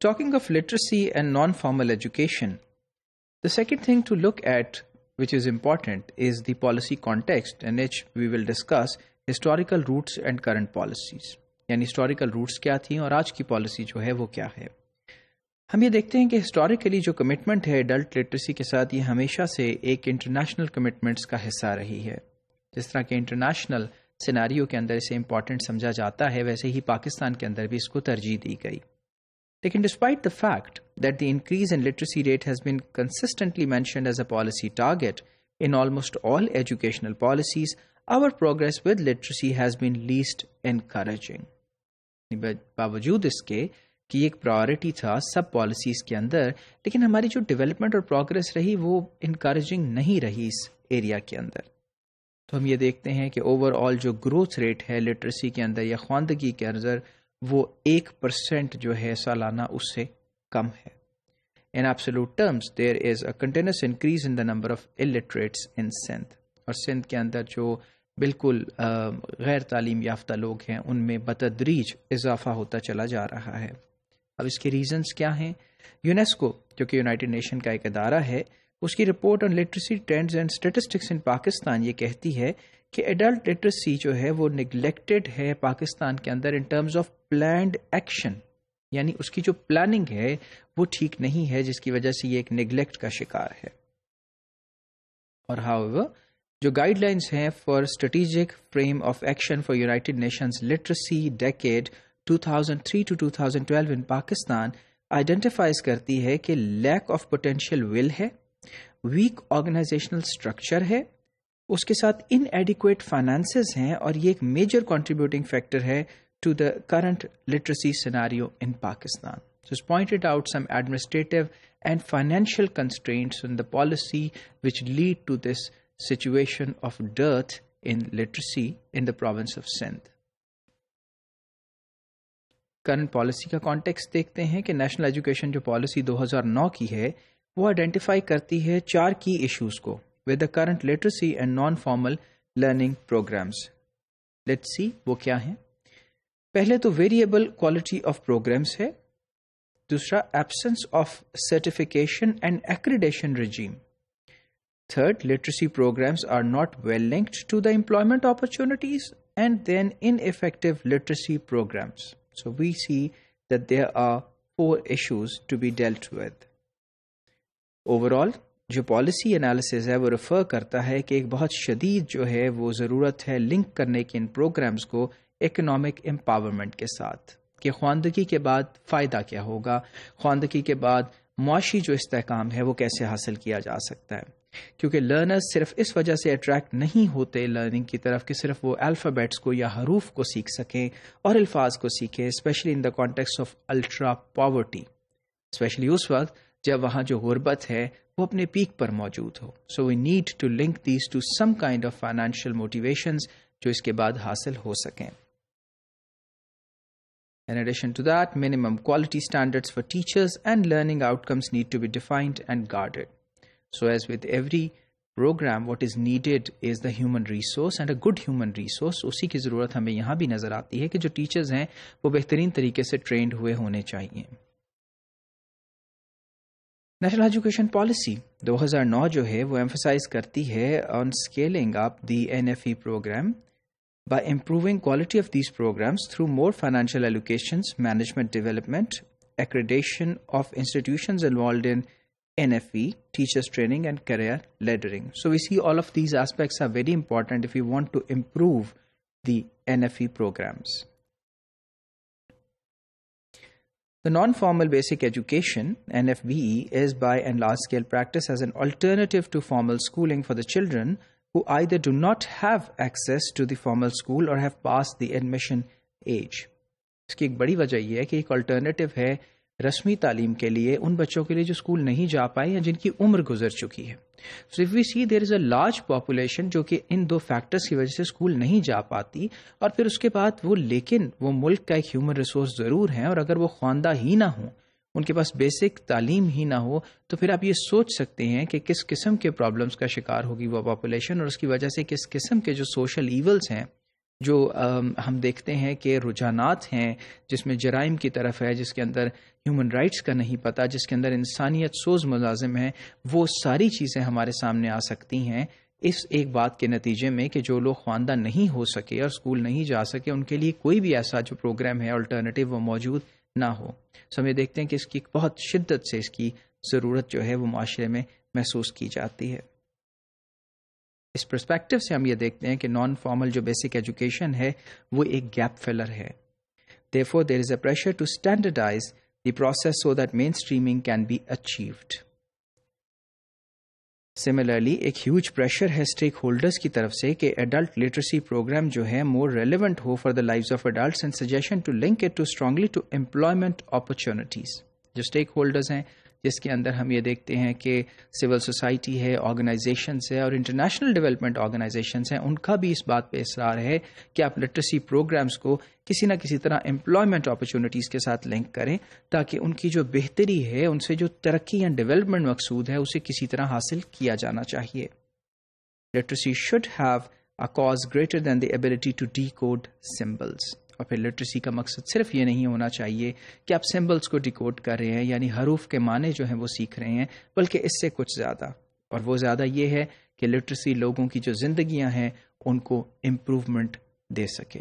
Talking of literacy and non-formal education, the second thing to look at, which is important, is the policy context in which we will discuss historical roots and current policies. یعنی historical roots کیا تھیں اور آج کی policy جو ہے وہ کیا ہے. ہم یہ دیکھتے ہیں کہ ہسٹوریکلی جو کمٹمنٹ ہے ایڈلٹ لٹریسی کے ساتھ، یہ ہمیشہ سے ایک انٹرنیشنل کمٹمنٹس کا حصہ رہی ہے. جس طرح کہ انٹرنیشنل سیناریو کے اندر اسے امپورٹنٹ سمجھا جاتا ہے، ویسے ہی پاکستان کے اندر بھی اس کو ترجیح دی گئی. لیکن despite the fact that the increase in literacy rate has been consistently mentioned as a policy target in almost all educational policies, our progress with literacy has been least encouraging. باوجود اس کے کہ یہ ایک پرائورٹی تھا سب policies کے اندر، لیکن ہماری جو ڈیولپمنٹ اور پروگرس رہی وہ انکریجنگ نہیں رہی اس ایریا کے اندر. تو ہم یہ دیکھتے ہیں کہ اوور آل جو گروتھ ریٹ ہے لٹریسی کے اندر یا خواندگی کے اندر، وہ 1% جو ہے سالانہ اس سے کم ہے. In absolute terms, there is a continuous increase in the number of illiterates in Sindh. اور سندھ کے اندر جو بالکل غیر تعلیم یافتہ لوگ ہیں ان میں بتدریج اضافہ ہوتا چلا جا رہا ہے. اب اس کے ریزنز کیا ہیں؟ یونیسکو جو کہ یونائٹڈ نیشن کا ایک ادارہ ہے، اس کی report on literacy trends and statistics in Pakistan یہ کہتی ہے کہ ایڈلٹ لٹریسی جو ہے وہ نگلیکٹڈ ہے پاکستان کے اندر in terms of planned action. یعنی اس کی جو پلاننگ ہے وہ ٹھیک نہیں ہے، جس کی وجہ سے یہ ایک نیگلیکٹ کا شکار ہے. اور however جو گائیڈ لائنس ہیں for strategic frame of action for United nations literacy decade 2003 to 2012 in Pakistan identifies کرتی ہے کہ لیک آف پوٹینشیل ول ہے، ویک آرگنائزیشنل اسٹرکچر ہے، اس کے ساتھ ان ایڈیکویٹ فائنانسز ہیں، اور یہ ایک میجر کنٹریبیوٹنگ فیکٹر ہے to the current literacy scenario in Pakistan. So it's pointed out some administrative and financial constraints in the policy which lead to this situation of dearth in literacy in the province of Sindh. Current policy کا context دیکھتے ہیں کہ national education جو policy 2009 کی ہے وہ identify کرتی ہے 4 کی ایشوز کو with the current literacy and non formal learning programs. Let's see وہ کیا ہیں. پہلے تو ویریبل کوالٹی آف پروگرامز ہے. دوسرا absence of certification and accreditation regime. Third literacy programs are not well linked to the employment opportunities. And then ineffective literacy programs. So we see that there are 4 issues to be dealt with. Overall جو policy analysis ہے وہ refer کرتا ہے کہ ایک بہت شدید جو ہے وہ ضرورت ہے لنک کرنے کی ان پروگرامز کو اکنامک امپاورمنٹ کے ساتھ، کہ خواندگی کے بعد فائدہ کیا ہوگا، خواندگی کے بعد معاشی جو استحکام ہے وہ کیسے حاصل کیا جا سکتا ہے. کیونکہ لرنرز صرف اس وجہ سے اٹریکٹ نہیں ہوتے لرننگ کی طرف کہ صرف وہ الفابیٹس کو یا حروف کو سیکھ سکیں اور الفاظ کو سیکھیں، especially in the context of ultra poverty, especially اس وقت جب وہاں جو غربت ہے وہ اپنے پیک پر موجود ہو. So we need to link these to some kind of financial motivations جو اس کے بعد حاصل ہو سکیں. In addition to that, minimum quality standards for teachers and learning outcomes need to be defined and guarded. So as with every program, what is needed is the human resource and a good human resource. اسی کی ضرورت ہمیں یہاں بھی نظر آتی ہے کہ جو ٹیچرز ہیں وہ بہترین طریقے سے ٹرینڈ ہوئے ہونے چاہیے. نیشنل ایجوکیشن پالیسی 2009 جو ہے وہ ایمفسائز کرتی ہے on scaling up the NFE program by improving quality of these programs through more financial allocations, management development, accreditation of institutions involved in NFE, teachers training and career laddering. So we see all of these aspects are very important if we want to improve the NFE programs. The non-formal basic education, NFBE, is by and large scale practice as an alternative to formal schooling for the children who either do not have access to the formal school or have passed the admission age. اس کی ایک بڑی وجہ یہ ہے کہ ایک alternative ہے رسمی تعلیم کے لیے ان بچوں کے لیے جو اسکول نہیں جا پائے یا جن کی عمر گزر چکی ہے. So if we see there is a large population جو کہ ان 2 فیکٹرز کی وجہ سے اسکول نہیں جا پاتی، اور پھر اس کے بعد وہ ملک کا ایک ہیومن ریسورس ضرور ہیں، اور اگر وہ خواندہ ہی نہ ہوں، ان کے پاس بیسک تعلیم ہی نہ ہو، تو پھر آپ یہ سوچ سکتے ہیں کہ کس قسم کے پرابلمس کا شکار ہوگی وہ پاپولیشن، اور اس کی وجہ سے کس قسم کے جو سوشل ایولز ہیں جو ہم دیکھتے ہیں کہ رجحانات ہیں جس میں جرائم کی طرف ہے، جس کے اندر ہیومن رائٹس کا نہیں پتہ، جس کے اندر انسانیت سوز ملازم ہیں، وہ ساری چیزیں ہمارے سامنے آ سکتی ہیں اس ایک بات کے نتیجے میں کہ جو لوگ خواندہ نہیں ہو سکے اور اسکول نہیں جا سکے ان کے لیے کوئی بھی ایسا جو پروگرام ہے الٹرنیٹیو وہ موجود نہ ہو. سو ہم یہ دیکھتے ہیں کہ اس کی بہت شدت سے اس کی ضرورت جو ہے وہ معاشرے میں محسوس کی جاتی ہے. اس پرسپیکٹو سے ہم یہ دیکھتے ہیں کہ نان فارمل جو بیسک ایجوکیشن ہے وہ ایک گیپ فلر ہے. Therefore, there is a pressure to standardize the process so that mainstreaming can be achieved. Similarly ایک ہیوج پریشر ہے اسٹیک ہولڈرز کی طرف سے کہ ایڈلٹ لٹریسی پروگرام جو ہے مور ریلیونٹ ہو for the lives of adults and suggestion to link it to strongly to employment opportunities. جو اسٹیک ہولڈرز ہیں جس کے اندر ہم یہ دیکھتے ہیں کہ سول سوسائٹی ہے، آرگنائزیشنس ہے اور انٹرنیشنل ڈیولپمنٹ آرگنائزیشنس ہیں، ان کا بھی اس بات پہ اصرار ہے کہ آپ لٹریسی پروگرامز کو کسی نہ کسی طرح امپلائمنٹ اپرچونیٹیز کے ساتھ لنک کریں تاکہ ان کی جو بہتری ہے، ان سے جو ترقی یا ڈیولپمنٹ مقصود ہے، اسے کسی طرح حاصل کیا جانا چاہیے. Literacy should have a cause greater than the ability to decode symbols. اور پھر لٹریسی کا مقصد صرف یہ نہیں ہونا چاہیے کہ آپ سمبلس کو ڈیکوڈ کر رہے ہیں، یعنی حروف کے معنی جو ہیں وہ سیکھ رہے ہیں، بلکہ اس سے کچھ زیادہ. اور وہ زیادہ یہ ہے کہ لٹریسی لوگوں کی جو زندگیاں ہیں ان کو امپروومنٹ دے سکے.